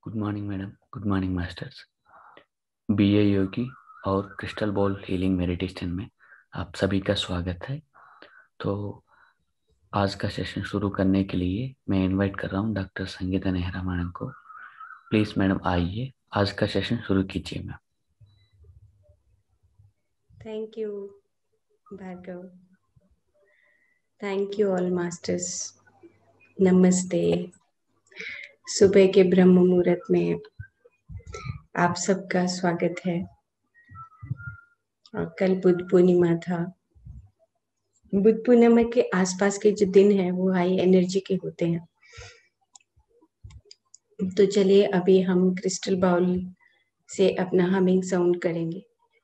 Good morning madam, good morning masters. BA योगी और crystal ball healing meditation में आप सभी का स्वागत है। तो आज का सेशन शुरू करने के लिए मैं इनवाइट कर रहा हूँ डॉक्टर संगीता नेहरा मैडम को। प्लीज मैडम आइए, आज का सेशन शुरू कीजिए ma'am. Thank you Bhargav. Thank you all masters. नमस्ते। सुबह के ब्रह्म मुहूर्त में आप सबका स्वागत है। और कल बुद्ध पूर्णिमा था। बुद्ध पूर्णिमा के आसपास के जो दिन हैं वो हाई एनर्जी के होते हैं। तो चलिए अभी हम क्रिस्टल बाउल से अपना हमिंग साउंड करेंगे।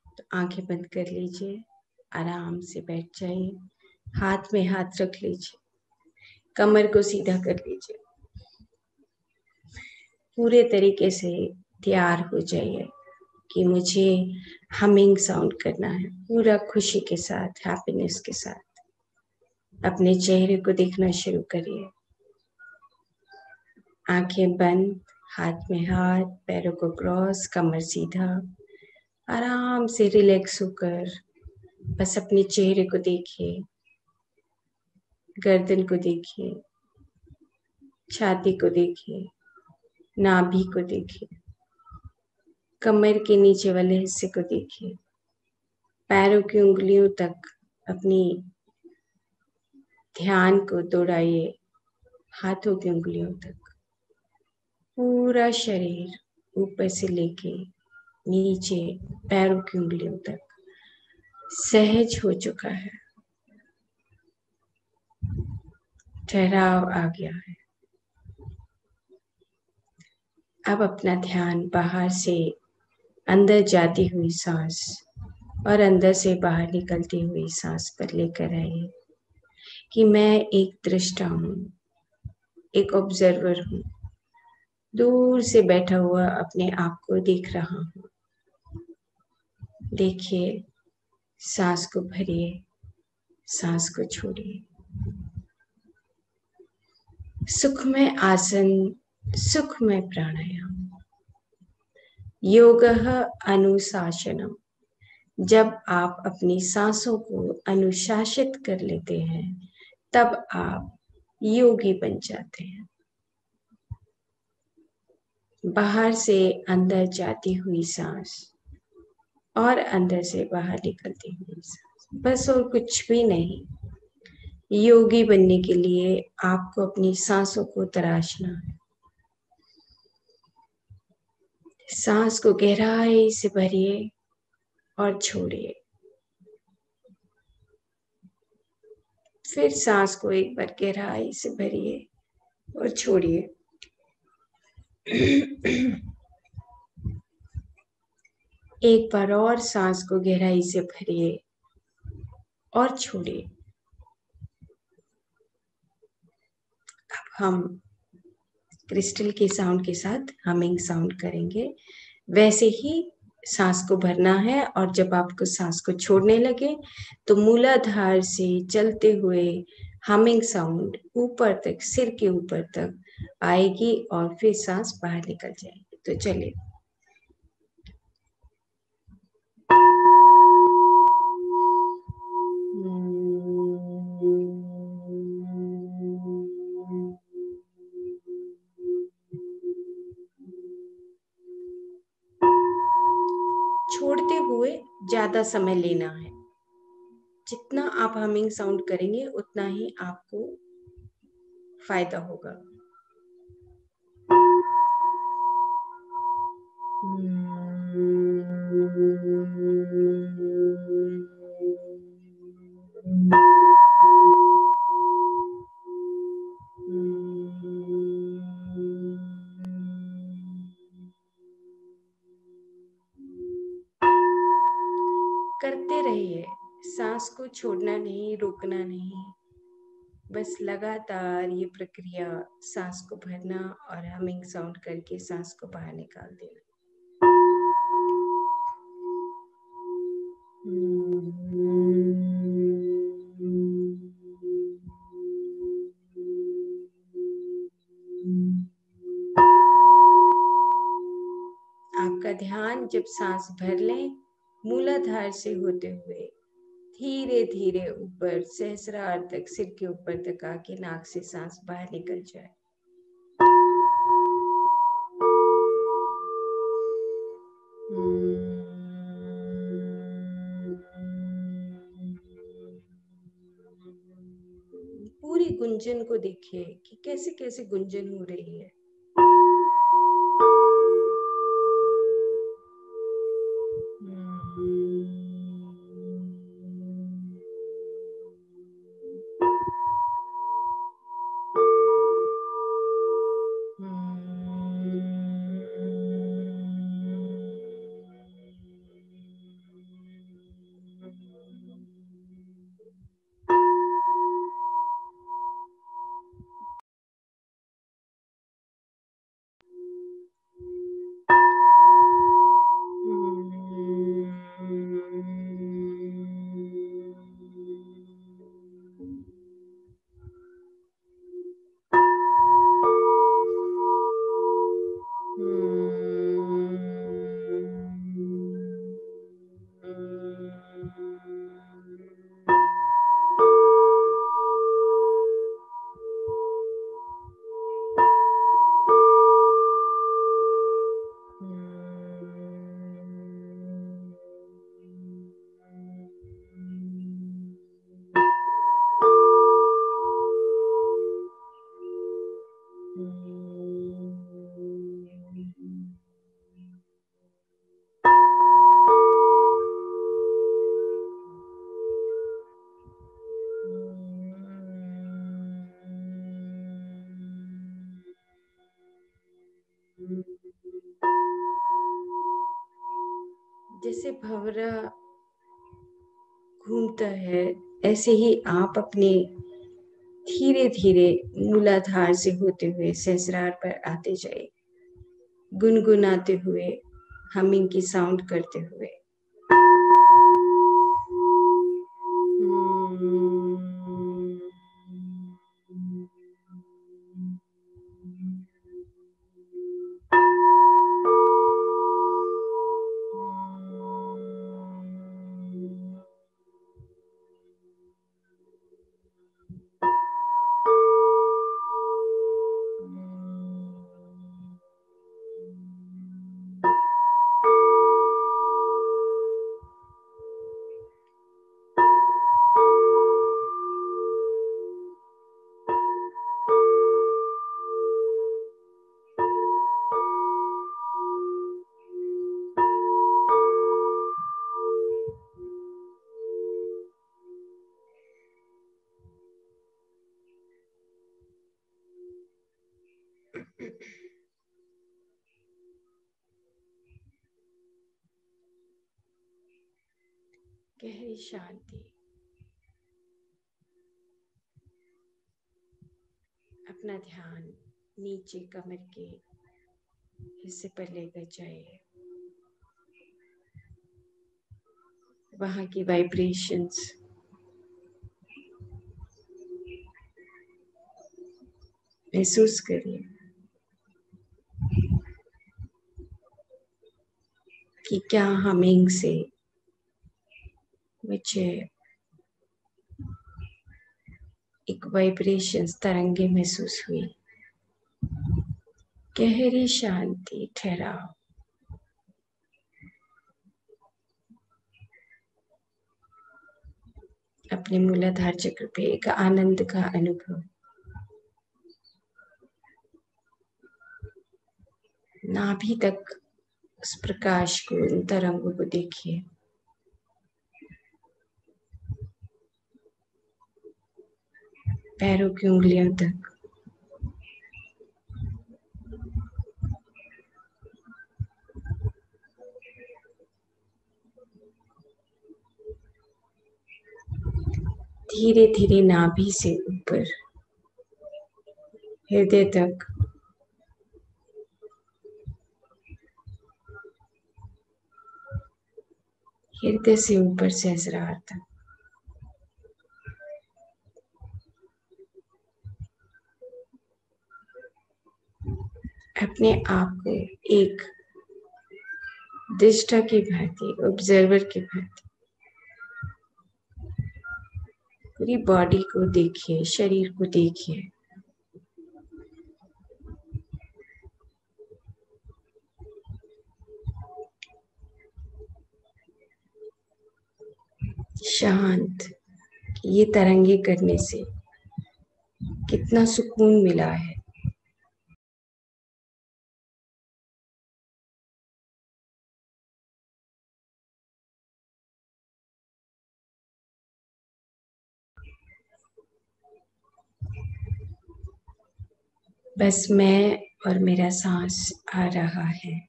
तो आंखें बंद कर लीजिए, आराम से बैठ जाइए, हाथ में हाथ रख लीजिए, कमर को सीधा कर लीजिए, पूरे तरीके से तैयार हो जाइए कि मुझे हमिंग साउंड करना है। पूरा खुशी के साथ, हैप्पीनेस के साथ अपने चेहरे को देखना शुरू करिए। आंखें बंद, हाथ में हाथ, पैरों को क्रॉस, कमर सीधा, आराम से रिलैक्स होकर बस अपने चेहरे को देखिए, गर्दन को देखिए, छाती को देखिए, नाभि को देखिए, कमर के नीचे वाले हिस्से को देखिए, पैरों की उंगलियों तक अपनी ध्यान को दौड़ाइए, हाथों की उंगलियों तक। पूरा शरीर ऊपर से लेके नीचे पैरों की उंगलियों तक सहज हो चुका है, ठहराव आ गया है। अब अपना ध्यान बाहर से अंदर जाती हुई सांस और अंदर से बाहर निकलती हुई सांस पर लेकर आइए कि मैं एक दृष्टा हूँ, एक ऑब्जर्वर हूँ, दूर से बैठा हुआ अपने आप को देख रहा हूँ। देखिए, सांस को भरिए, सांस को छोड़िए। सुखमय आसन, सुखमय प्राणायाम, योगः अनुशासनम। जब आप अपनी सांसों को अनुशासित कर लेते हैं तब आप योगी बन जाते हैं। बाहर से अंदर जाती हुई सांस और अंदर से बाहर निकलती हुई सांस, बस और कुछ भी नहीं। योगी बनने के लिए आपको अपनी सांसों को तराशना है। सांस को गहराई से भरिए और छोड़िए। फिर सांस को एक बार गहराई से भरिए और छोड़िए। एक बार और सांस को गहराई से भरिए और छोड़िए। अब हम क्रिस्टल के साउंड के साथ हमिंग साउंड करेंगे। वैसे ही सांस को भरना है और जब आपको सांस को छोड़ने लगे तो मूलाधार से चलते हुए हमिंग साउंड ऊपर तक, सिर के ऊपर तक आएगी और फिर सांस बाहर निकल जाएगी। तो चलिए। छोड़ते हुए ज्यादा समय लेना है। जितना आप हमिंग साउंड करेंगे उतना ही आपको फायदा होगा। करते रहिए, सांस को छोड़ना नहीं, रोकना नहीं, बस लगातार ये प्रक्रिया सांस को भरना और हमिंग साउंड करके सांस को बाहर निकाल देना। आपका ध्यान जब सांस भर लें, मूलाधार से होते हुए धीरे धीरे ऊपर सहस्रार तक, सिर के ऊपर तक आके नाक से सांस बाहर निकल जाए। पूरी गुंजन को देखिए कि कैसे कैसे गुंजन हो रही है। जैसे भंवरा घूमता है, ऐसे ही आप अपने धीरे धीरे मूलाधार से होते हुए सहस्रार पर आते जाइए, गुनगुनाते हुए, हमिंग की साउंड करते हुए। गहरी शांति। अपना ध्यान नीचे कमर के हिस्से पर लेकर जाइए। वहां की वाइब्रेशंस महसूस करिए कि क्या हमिंग से मुझे एक वाइब्रेशंस, तरंगे महसूस हुई। गहरी शांति, ठहराव। अपने मूलाधार चक्र पे एक आनंद का अनुभव, नाभि तक उस प्रकाश को, उन तरंगों को देखिए। पैरों की उंगलियों तक। धीरे धीरे नाभि से ऊपर हृदय तक। हृदय से ऊपर सहस्रार तक। अपने आप को एक दृष्टा की भांति, ऑब्जर्वर की भांति पूरी बॉडी को देखिए, शरीर को देखिए। शांत। ये तरंगे करने से कितना सुकून मिला है। बस मैं और मेरा सांस आ रहा है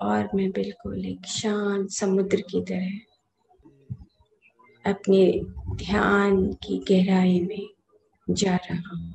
और मैं बिल्कुल एक शांत समुद्र की तरह अपने ध्यान की गहराई में जा रहा हूँ।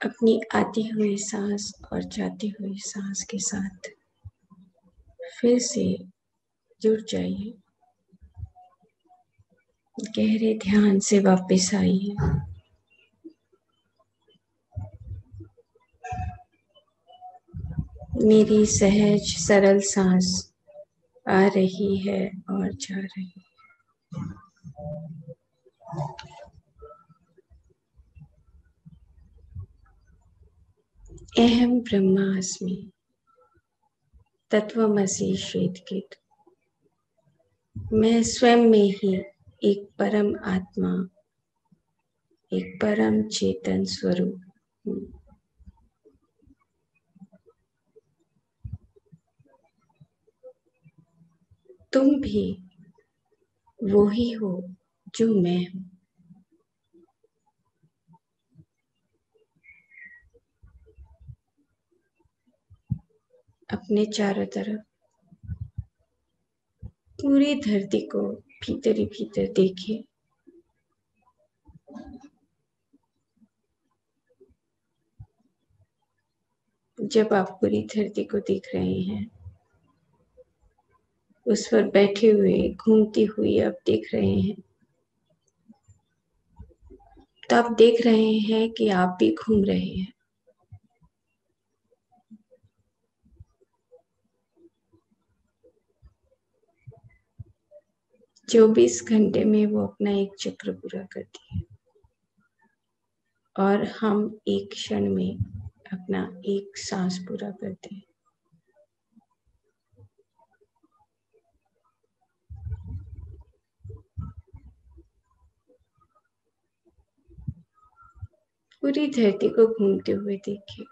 अपनी आती हुई सांस और जाती हुई सांस के साथ फिर से जुड़ जाइए। गहरे ध्यान से वापस आइए। मेरी सहज सरल सांस आ रही है और जा रही है। अहम ब्रह्मास्मि तत्वमसि श्वेतकेतु। मैं स्वयं में ही एक परम आत्मा, एक परम चेतन स्वरूप हूँ। तुम भी वो ही हो जो मैं हूँ। अपने चारों तरफ पूरी धरती को भीतर ही भीतर देखिए। जब आप पूरी धरती को देख रहे हैं, उस पर बैठे हुए घूमती हुई आप देख रहे हैं, तो आप देख रहे हैं कि आप भी घूम रहे हैं। 24 घंटे में वो अपना एक चक्र पूरा करती है और हम एक क्षण में अपना एक सांस पूरा करते हैं। पूरी धरती को घूमते हुए देखिए।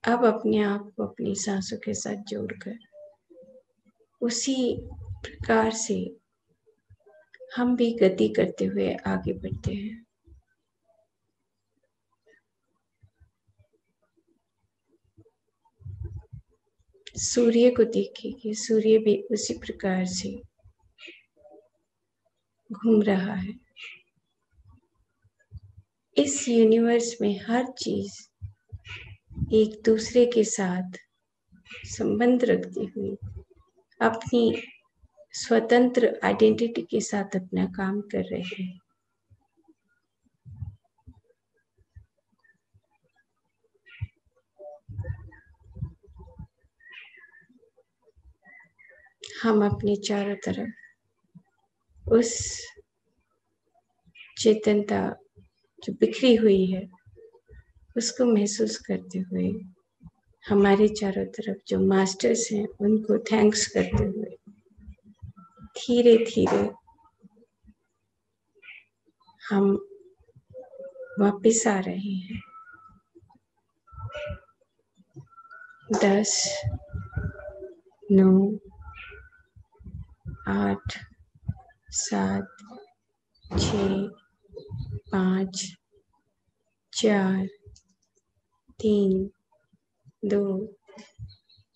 अब अपने आप को अपनी सांसों के साथ जोड़कर उसी प्रकार से हम भी गति करते हुए आगे बढ़ते हैं। सूर्य को देखिए कि सूर्य भी उसी प्रकार से घूम रहा है। इस यूनिवर्स में हर चीज एक दूसरे के साथ संबंध रखती हुई अपनी स्वतंत्र आइडेंटिटी के साथ अपना काम कर रहे हैं। हम अपने चारों तरफ उस चेतनता जो बिखरी हुई है उसको महसूस करते हुए हमारे चारों तरफ जो मास्टर्स हैं उनको थैंक्स करते हुए धीरे धीरे हम वापस आ रहे हैं। 10, 9, 8, 7, 6, 5, 4, 3, 2,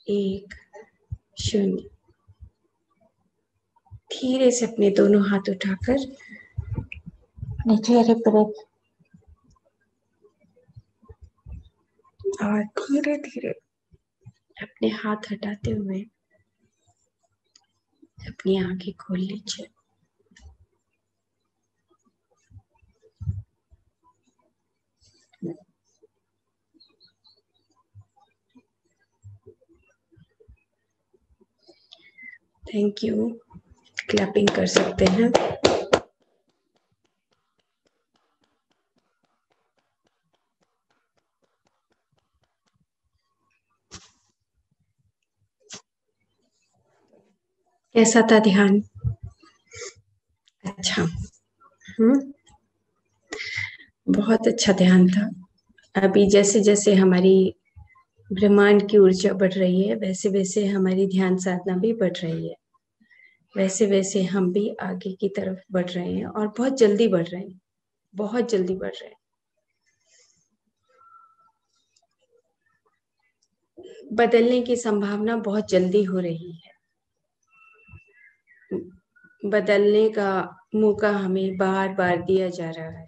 1, 0। धीरे से अपने दोनों हाथ उठाकर अपने चेहरे पर रख और धीरे धीरे अपने हाथ हटाते हुए अपनी आंखें खोल लीजिए। Thank you. क्लैपिंग कर सकते हैं। कैसा था ध्यान? अच्छा। बहुत अच्छा ध्यान था। अभी जैसे जैसे हमारी ब्रह्मांड की ऊर्जा बढ़ रही है वैसे वैसे हमारी ध्यान साधना भी बढ़ रही है। वैसे वैसे हम भी आगे की तरफ बढ़ रहे हैं और बहुत जल्दी बढ़ रहे हैं, बहुत जल्दी बढ़ रहे हैं। बदलने की संभावना बहुत जल्दी हो रही है। बदलने का मौका हमें बार बार दिया जा रहा है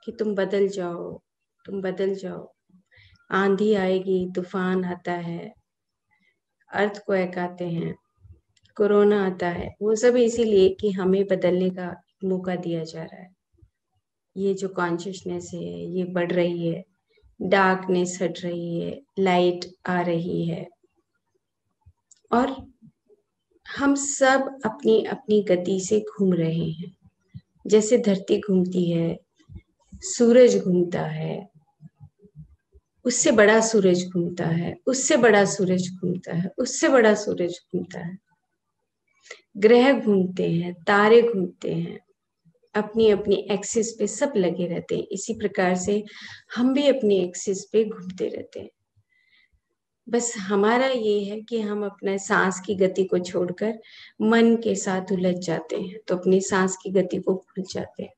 कि तुम बदल जाओ, तुम बदल जाओ। आंधी आएगी, तूफान आता है, अर्थक्वेक आते हैं, कोरोना आता है, वो सब इसीलिए कि हमें बदलने का मौका दिया जा रहा है। ये जो कॉन्शियसनेस है ये बढ़ रही है, डार्कनेस हट रही है, लाइट आ रही है, और हम सब अपनी अपनी गति से घूम रहे हैं। जैसे धरती घूमती है, सूरज घूमता है, उससे बड़ा सूरज घूमता है, उससे बड़ा सूरज घूमता है, उससे बड़ा सूरज घूमता है, ग्रह घूमते हैं, तारे घूमते हैं, अपनी अपनी एक्सिस पे सब लगे रहते हैं। इसी प्रकार से हम भी अपनी एक्सिस पे घूमते रहते हैं। बस हमारा ये है कि हम अपने सांस की गति को छोड़कर मन के साथ उलझ जाते हैं, तो अपनी सांस की गति को भूल जाते हैं।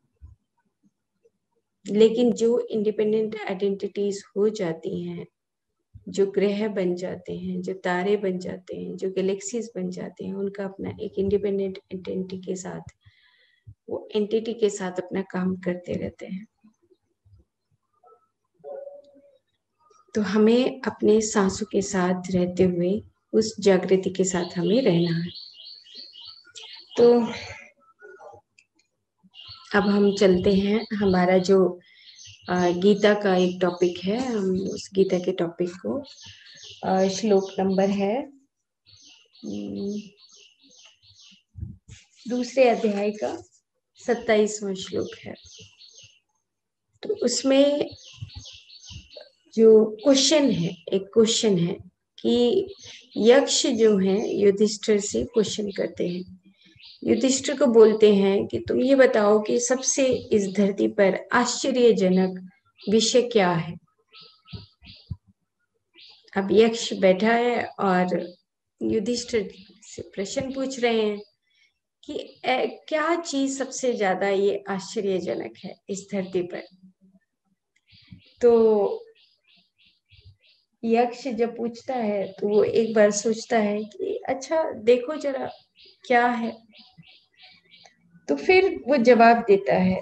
लेकिन जो इंडिपेंडेंट आइडेंटिटीज हो जाती हैं, जो ग्रह बन जाते हैं, जो तारे बन जाते हैं, जो गैलेक्सीज बन जाते हैं, उनका अपना एक इंडिपेंडेंट एंटिटी के साथ, वो एंटिटी के साथ अपना काम करते रहते हैं। तो हमें अपने सांसों के साथ रहते हुए उस जागृति के साथ हमें रहना है। तो अब हम चलते हैं, हमारा जो गीता का एक टॉपिक है, हम उस गीता के टॉपिक को, श्लोक नंबर है दूसरे अध्याय का 27वां श्लोक है। तो उसमें जो क्वेश्चन है, एक क्वेश्चन है कि यक्ष जो है युधिष्ठिर से क्वेश्चन करते हैं, युधिष्ठिर को बोलते हैं कि तुम ये बताओ कि सबसे इस धरती पर आश्चर्यजनक विषय क्या है। अब यक्ष बैठा है और युधिष्ठिर से प्रश्न पूछ रहे हैं कि क्या चीज सबसे ज्यादा ये आश्चर्यजनक है इस धरती पर। तो यक्ष जब पूछता है तो वो एक बार सोचता है कि अच्छा देखो जरा क्या है। तो फिर वो जवाब देता है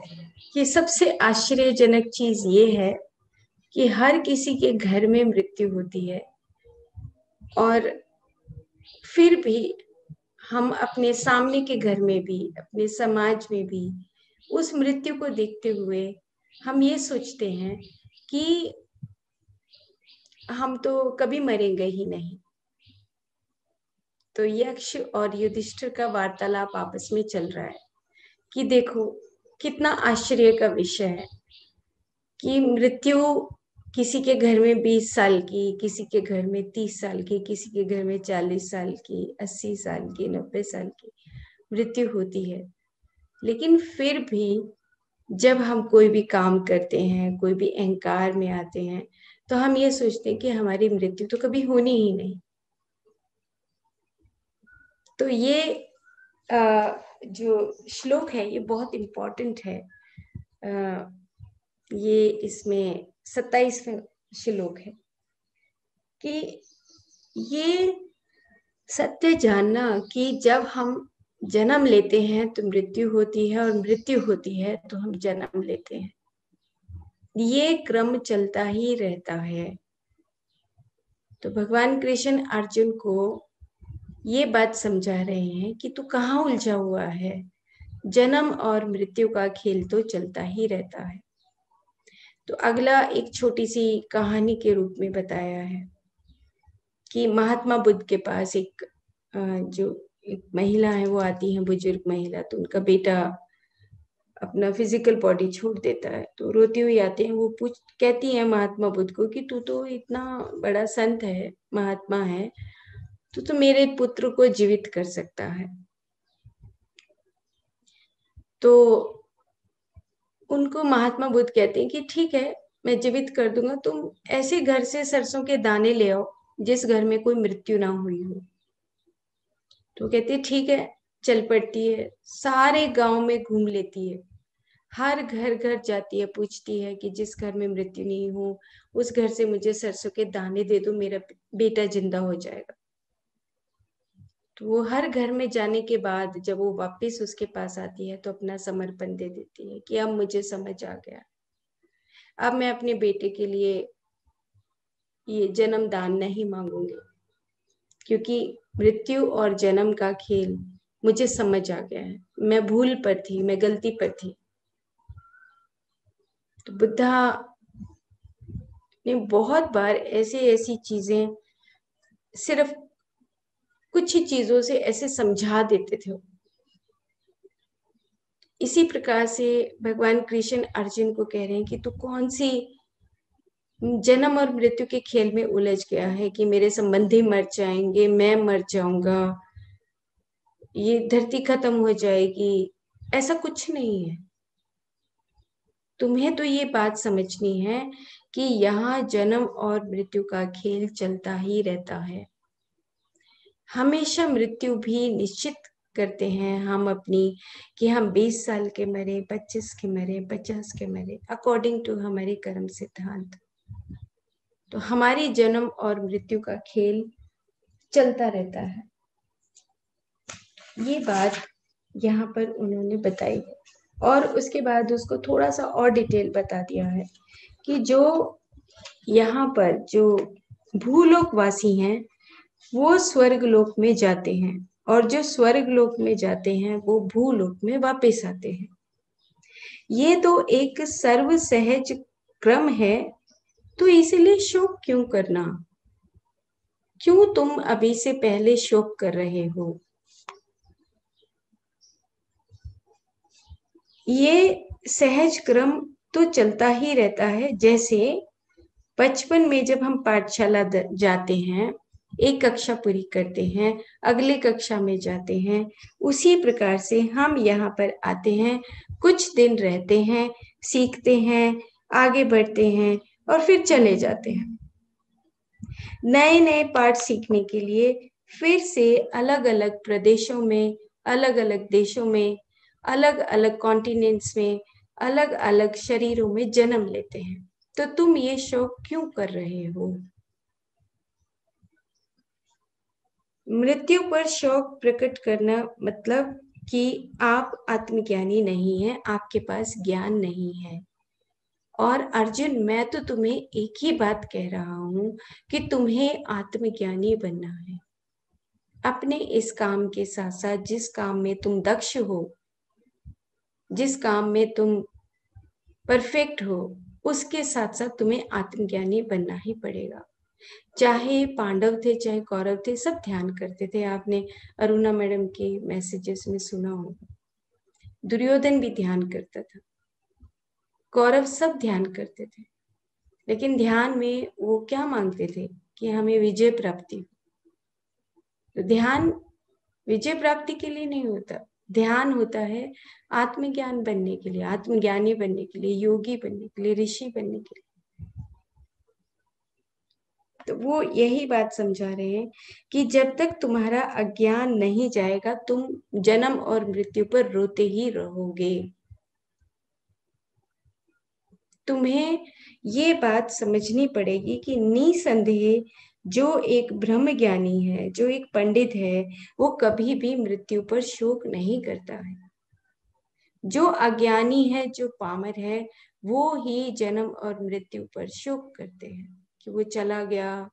कि सबसे आश्चर्यजनक चीज ये है कि हर किसी के घर में मृत्यु होती है, और फिर भी हम अपने सामने के घर में भी, अपने समाज में भी उस मृत्यु को देखते हुए हम ये सोचते हैं कि हम तो कभी मरेंगे ही नहीं। तो यक्ष और युधिष्ठिर का वार्तालाप आपस में चल रहा है कि देखो कितना आश्चर्य का विषय है कि मृत्यु किसी के घर में 20 साल की, किसी के घर में 30 साल की, किसी के घर में 40 साल की, 80 साल की, 90 साल की मृत्यु होती है। लेकिन फिर भी जब हम कोई भी काम करते हैं, कोई भी अहंकार में आते हैं, तो हम ये सोचते हैं कि हमारी मृत्यु तो कभी होनी ही नहीं। तो ये जो श्लोक है ये बहुत इम्पोर्टेंट है। ये इसमें 27वां श्लोक है कि ये सत्य जानना कि जब हम जन्म लेते हैं तो मृत्यु होती है, और मृत्यु होती है तो हम जन्म लेते हैं। ये क्रम चलता ही रहता है। तो भगवान कृष्ण अर्जुन को ये बात समझा रहे हैं कि तू कहाँ उलझा हुआ है, जन्म और मृत्यु का खेल तो चलता ही रहता है। तो अगला एक छोटी सी कहानी के रूप में बताया है कि महात्मा बुद्ध के पास एक जो एक महिला है वो आती है, बुजुर्ग महिला। तो उनका बेटा अपना फिजिकल बॉडी छोड़ देता है, तो रोती हुई आते हैं। वो कहती है महात्मा बुद्ध को कि तू तो इतना बड़ा संत है, महात्मा है, तो मेरे पुत्र को जीवित कर सकता है। तो उनको महात्मा बुद्ध कहते हैं कि ठीक है, मैं जीवित कर दूंगा, तुम ऐसे घर से सरसों के दाने ले आओ जिस घर में कोई मृत्यु ना हुई हो। तो कहती है ठीक है, चल पड़ती है, सारे गांव में घूम लेती है, हर घर घर जाती है, पूछती है कि जिस घर में मृत्यु नहीं हो उस घर से मुझे सरसों के दाने दे दो, मेरा बेटा जिंदा हो जाएगा। तो वो हर घर में जाने के बाद जब वो वापस उसके पास आती है तो अपना समर्पण दे देती है कि अब मुझे समझ आ गया, अब मैं अपने बेटे के लिए ये जन्म दान नहीं मांगूंगी, क्योंकि मृत्यु और जन्म का खेल मुझे समझ आ गया है, मैं भूल पर थी, मैं गलती पर थी। तो बुद्धा ने बहुत बार ऐसी ऐसी चीजें सिर्फ कुछ ही चीजों से ऐसे समझा देते थे। इसी प्रकार से भगवान कृष्ण अर्जुन को कह रहे हैं कि तू कौन सी जन्म और मृत्यु के खेल में उलझ गया है कि मेरे संबंधी मर जाएंगे, मैं मर जाऊंगा, ये धरती खत्म हो जाएगी। ऐसा कुछ नहीं है। तुम्हें तो ये बात समझनी है कि यहाँ जन्म और मृत्यु का खेल चलता ही रहता है। हमेशा मृत्यु भी निश्चित करते हैं हम अपनी कि हम 20 साल के मरे, 25 के मरे, 50 के मरे, अकॉर्डिंग टू हमारे कर्म सिद्धांत। तो हमारी जन्म और मृत्यु का खेल चलता रहता है। ये बात यहाँ पर उन्होंने बताई है और उसके बाद उसको थोड़ा सा और डिटेल बता दिया है कि जो यहाँ पर जो भूलोकवासी हैं वो स्वर्ग लोक में जाते हैं और जो स्वर्ग लोक में जाते हैं वो भूलोक में वापस आते हैं। ये तो एक सर्व सहज क्रम है, तो इसलिए शोक क्यों करना? क्यों तुम अभी से पहले शोक कर रहे हो? ये सहज क्रम तो चलता ही रहता है। जैसे बचपन में जब हम पाठशाला जाते हैं, एक कक्षा पूरी करते हैं, अगले कक्षा में जाते हैं, उसी प्रकार से हम यहाँ पर आते हैं, कुछ दिन रहते हैं, सीखते हैं, आगे बढ़ते हैं और फिर चले जाते हैं। नए नए पाठ सीखने के लिए फिर से अलग अलग प्रदेशों में, अलग अलग देशों में, अलग अलग कॉन्टिनेंट्स में, अलग अलग शरीरों में जन्म लेते हैं। तो तुम ये शौक क्यों कर रहे हो? मृत्यु पर शौक प्रकट करना मतलब कि आप आत्मज्ञानी नहीं है, आपके पास ज्ञान नहीं है। और अर्जुन, मैं तो तुम्हें एक ही बात कह रहा हूं कि तुम्हें आत्मज्ञानी बनना है। अपने इस काम के साथ साथ जिस काम में तुम दक्ष हो, जिस काम में तुम परफेक्ट हो, उसके साथ साथ तुम्हें आत्मज्ञानी बनना ही पड़ेगा। चाहे पांडव थे, चाहे कौरव थे, सब ध्यान करते थे। आपने अरुणा मैडम के मैसेजेस में सुना होगा, दुर्योधन भी ध्यान करता था, कौरव सब ध्यान करते थे, लेकिन ध्यान में वो क्या मांगते थे कि हमें विजय प्राप्ति हो। तो ध्यान विजय प्राप्ति के लिए नहीं होता, ध्यान होता है आत्मज्ञान बनने के लिए, आत्मज्ञानी बनने के लिए, योगी बनने के लिए, ऋषि बनने के लिए। तो वो यही बात समझा रहे हैं कि जब तक तुम्हारा अज्ञान नहीं जाएगा तुम जन्म और मृत्यु पर रोते ही रहोगे। तुम्हें ये बात समझनी पड़ेगी कि निसंदेह जो एक ब्रह्म ज्ञानी है, जो एक पंडित है, वो कभी भी मृत्यु पर शोक नहीं करता है। जो अज्ञानी है, जो पामर है, वो ही जन्म और मृत्यु पर शोक करते हैं कि वो चला गया,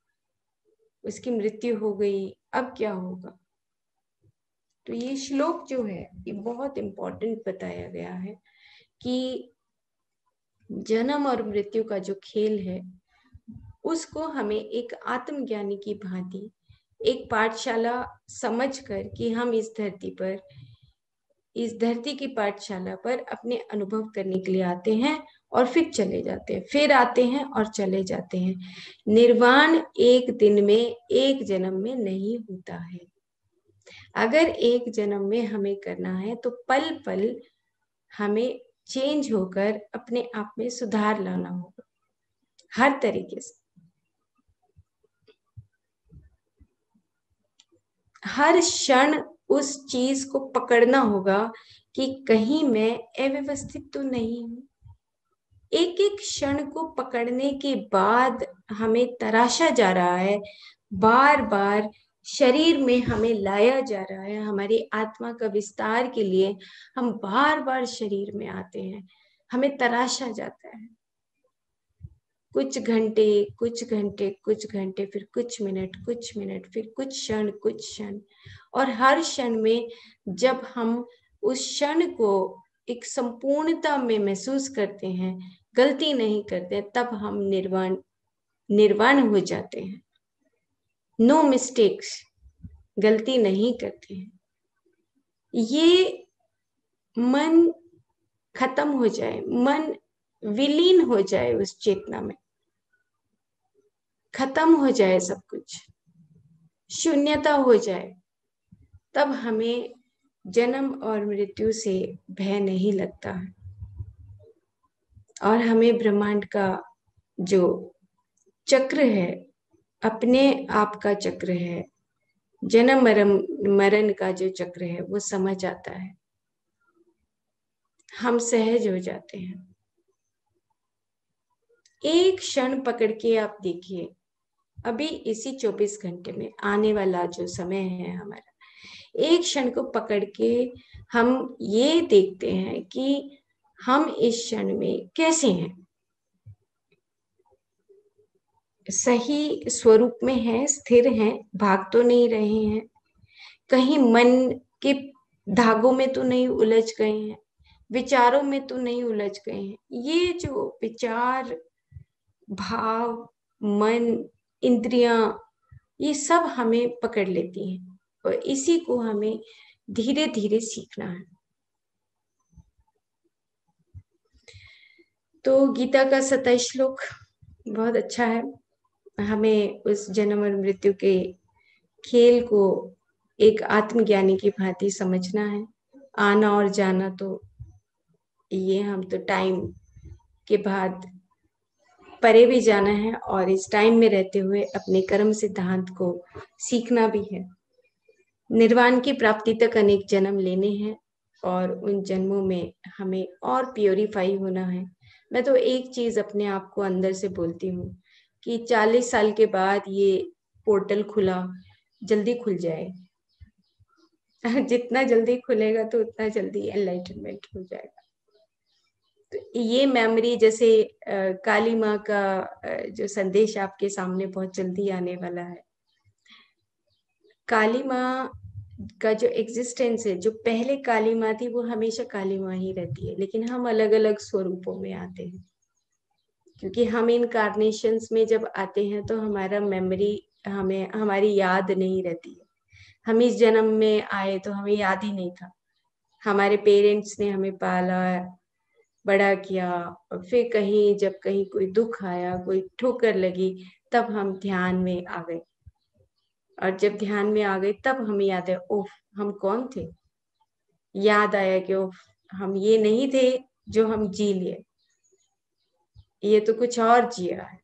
उसकी मृत्यु हो गई, अब क्या होगा। तो ये श्लोक जो है ये बहुत इंपॉर्टेंट बताया गया है कि जन्म और मृत्यु का जो खेल है उसको हमें एक आत्मज्ञानी की भांति एक पाठशाला समझकर कि हम इस धरती की पाठशाला पर अपने अनुभव करने के लिए आते हैं और फिर चले जाते हैं, फिर आते हैं और चले जाते हैं। निर्वाण एक दिन में, एक जन्म में नहीं होता है। अगर एक जन्म में हमें करना है तो पल पल हमें चेंज होकर अपने आप में सुधार लाना होगा, हर तरीके से। हर क्षण उस चीज को पकड़ना होगा कि कहीं मैं अव्यवस्थित तो नहीं हूं। एक एक क्षण को पकड़ने के बाद हमें तराशा जा रहा है, बार बार शरीर में हमें लाया जा रहा है। हमारी आत्मा का विस्तार के लिए हम बार बार शरीर में आते हैं, हमें तराशा जाता है। कुछ घंटे, कुछ घंटे, कुछ घंटे, फिर कुछ मिनट, कुछ मिनट, फिर कुछ क्षण, कुछ क्षण। और हर क्षण में जब हम उस क्षण को एक संपूर्णता में महसूस करते हैं, गलती नहीं करते, तब हम निर्वाण हो जाते हैं। नो मिस्टेक्स, गलती नहीं करते हैं। ये मन खत्म हो जाए, मन विलीन हो जाए उस चेतना में, खत्म हो जाए सब कुछ, शून्यता हो जाए, तब हमें जन्म और मृत्यु से भय नहीं लगता है। और हमें ब्रह्मांड का जो चक्र है, अपने आप का चक्र है, जन्म मरण का जो चक्र है, वो समझ आता है। हम सहज हो जाते हैं। एक क्षण पकड़ के आप देखिए, अभी इसी 24 घंटे में आने वाला जो समय है हमारा, एक क्षण को पकड़ के हम ये देखते हैं कि हम इस क्षण में कैसे हैं, सही स्वरूप में हैं, स्थिर हैं, भाग तो नहीं रहे हैं, कहीं मन के धागों में तो नहीं उलझ गए हैं, विचारों में तो नहीं उलझ गए हैं। ये जो विचार, भाव, मन, इंद्रियां, ये सब हमें पकड़ लेती हैं, और इसी को हमें धीरे धीरे सीखना है। तो गीता का 27 श्लोक बहुत अच्छा है। हमें उस जन्म और मृत्यु के खेल को एक आत्मज्ञानी की भांति समझना है। आना और जाना तो ये हम तो टाइम के बाद परे भी जाना है, और इस टाइम में रहते हुए अपने कर्म सिद्धांत को सीखना भी है। निर्वाण की प्राप्ति तक अनेक जन्म लेने हैं, और उन जन्मों में हमें और प्योरीफाई होना है। मैं तो एक चीज अपने आप को अंदर से बोलती हूँ कि 40 साल के बाद ये पोर्टल खुला, जल्दी खुल जाए। जितना जल्दी खुलेगा तो उतना जल्दी एनलाइटनमेंट हो जाएगा। तो ये मेमोरी जैसे काली माँ का जो संदेश आपके सामने बहुत जल्दी आने वाला है। काली माँ का जो एग्जिस्टेंस है, जो पहले काली माँ थी वो हमेशा काली माँ ही रहती है, लेकिन हम अलग अलग स्वरूपों में आते हैं। क्योंकि हम इनकार्नेशंस में जब आते हैं तो हमारा मेमोरी, हमें हमारी याद नहीं रहती है। हम इस जन्म में आए तो हमें याद ही नहीं था। हमारे पेरेंट्स ने हमें पाला, बड़ा किया, और फिर कहीं जब कहीं कोई दुख आया, कोई ठोकर लगी, तब हम ध्यान में आ गए। और जब ध्यान में आ गए तब हमें याद है, ओह हम कौन थे। याद आया कि ओह हम ये नहीं थे जो हम जी लिए, ये तो कुछ और जिया है।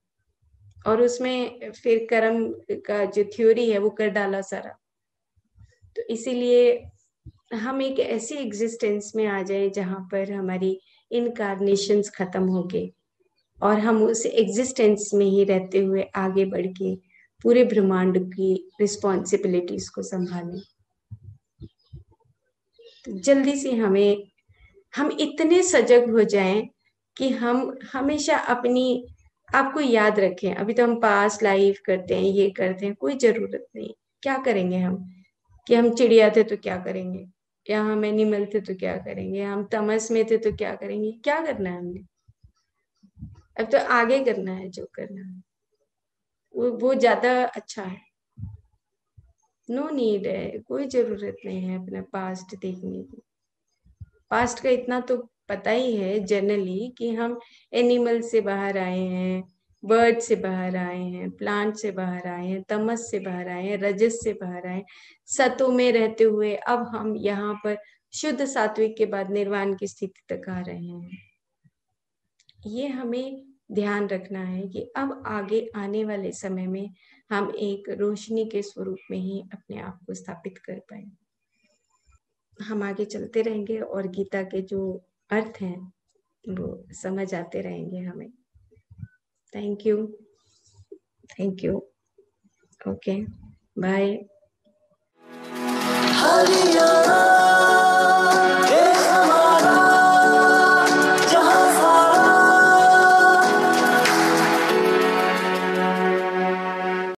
और उसमें फिर कर्म का जो थ्योरी है वो कर डाला सारा। तो इसीलिए हम एक ऐसी एग्जिस्टेंस में आ जाए जहां पर हमारी इनकारनेशंस खत्म हो गए, और हम उस एग्जिस्टेंस में ही रहते हुए आगे बढ़ के पूरे ब्रह्मांड की रिस्पॉन्सिबिलिटीज को संभालें। तो जल्दी से हम इतने सजग हो जाएं कि हम हमेशा अपनी आपको याद रखें। अभी तो हम पास्ट लाइफ करते हैं, ये करते हैं, कोई जरूरत नहीं। क्या करेंगे हम, कि हम चिड़िया थे तो क्या करेंगे, या हम एनिमल थे तो क्या करेंगे, हम तमस में थे तो क्या करेंगे। क्या करना है हमने, अब तो आगे करना है जो करना है, वो ज्यादा अच्छा है। नो नीड है, कोई जरूरत नहीं है अपना पास्ट देखने की। पास्ट का इतना तो पता ही है जनरली कि हम एनिमल से बाहर आए हैं, बर्ड से बाहर आए हैं, प्लांट से बाहर आए हैं, तमस से बाहर आए हैं, रजस से बाहर आए हैं, सतों में रहते हुए अब हम यहाँ पर शुद्ध सात्विक के बाद निर्वाण की स्थिति तक आ रहे हैं। ये हमें ध्यान रखना है कि अब आगे आने वाले समय में हम एक रोशनी के स्वरूप में ही अपने आप को स्थापित कर पाए। हम आगे चलते रहेंगे और गीता के जो अर्थ हैं वो समझ आते रहेंगे हमें। Thank you, thank you. Okay, bye.